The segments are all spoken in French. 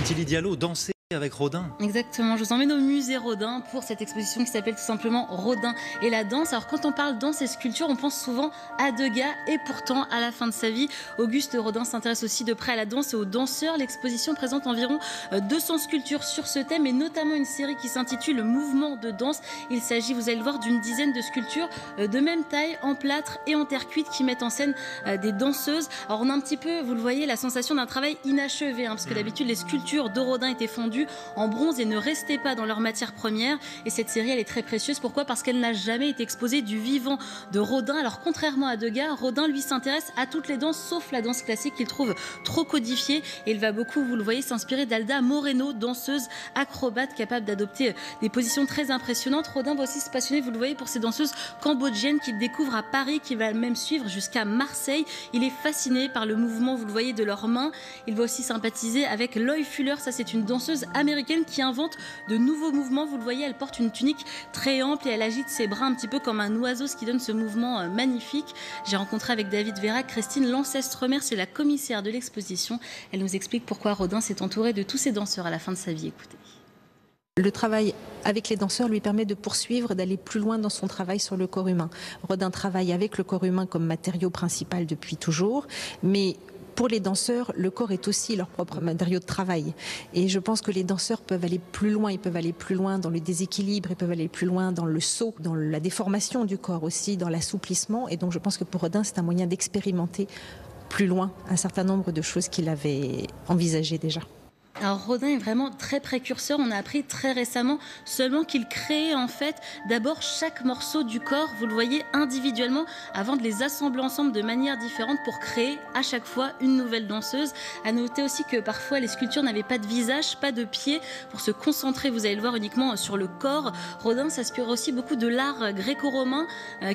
Bintili Diallo, danser avec Rodin. Exactement, je vous emmène au musée Rodin pour cette exposition qui s'appelle tout simplement Rodin et la danse. Alors quand on parle danse et sculpture, on pense souvent à Degas et pourtant à la fin de sa vie, Auguste Rodin s'intéresse aussi de près à la danse et aux danseurs. L'exposition présente environ 200 sculptures sur ce thème et notamment une série qui s'intitule Le mouvement de danse. Il s'agit, vous allez le voir, d'une dizaine de sculptures de même taille en plâtre et en terre cuite qui mettent en scène des danseuses. Alors on a un petit peu, vous le voyez, la sensation d'un travail inachevé parce que d'habitude les sculptures de Rodin étaient fondues en bronze et ne restaient pas dans leur matière première. Et cette série, elle est très précieuse. Pourquoi? Parce qu'elle n'a jamais été exposée du vivant de Rodin. Alors contrairement à Degas, Rodin, lui, s'intéresse à toutes les danses, sauf la danse classique qu'il trouve trop codifiée. Et il va beaucoup, vous le voyez, s'inspirer d'Alda Moreno, danseuse acrobate capable d'adopter des positions très impressionnantes. Rodin va aussi se passionner, vous le voyez, pour ces danseuses cambodgiennes qu'il découvre à Paris, qu'il va même suivre jusqu'à Marseille. Il est fasciné par le mouvement, vous le voyez, de leurs mains. Il va aussi sympathiser avec Loy Fuller. Ça, c'est une danseuse américaine qui invente de nouveaux mouvements. Vous le voyez, elle porte une tunique très ample et elle agite ses bras un petit peu comme un oiseau, ce qui donne ce mouvement magnifique. J'ai rencontré avec David Vérac Christine Lancestremer, c'est la commissaire de l'exposition. Elle nous explique pourquoi Rodin s'est entouré de tous ces danseurs à la fin de sa vie. Écoutez. Le travail avec les danseurs lui permet de poursuivre, d'aller plus loin dans son travail sur le corps humain. Rodin travaille avec le corps humain comme matériau principal depuis toujours, mais pour les danseurs, le corps est aussi leur propre matériau de travail. Et je pense que les danseurs peuvent aller plus loin. Ils peuvent aller plus loin dans le déséquilibre, ils peuvent aller plus loin dans le saut, dans la déformation du corps aussi, dans l'assouplissement. Et donc je pense que pour Rodin, c'est un moyen d'expérimenter plus loin un certain nombre de choses qu'il avait envisagées déjà. Alors Rodin est vraiment très précurseur, on a appris très récemment seulement qu'il créait en fait d'abord chaque morceau du corps, vous le voyez, individuellement avant de les assembler ensemble de manière différente pour créer à chaque fois une nouvelle danseuse. À noter aussi que parfois les sculptures n'avaient pas de visage, pas de pied, pour se concentrer, vous allez le voir, uniquement sur le corps. Rodin s'inspire aussi beaucoup de l'art gréco-romain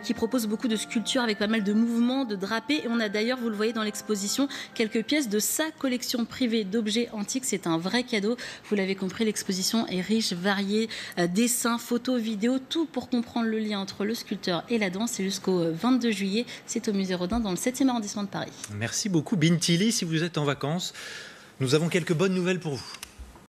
qui propose beaucoup de sculptures avec pas mal de mouvements, de drapés, et on a d'ailleurs, vous le voyez dans l'exposition, quelques pièces de sa collection privée d'objets antiques. C'est un vrai cadeau. Vous l'avez compris, l'exposition est riche, variée, dessins, photos, vidéos, tout pour comprendre le lien entre le sculpteur et la danse. Et jusqu'au 22 juillet, c'est au musée Rodin dans le 7e arrondissement de Paris. Merci beaucoup Bintili. Si vous êtes en vacances, nous avons quelques bonnes nouvelles pour vous.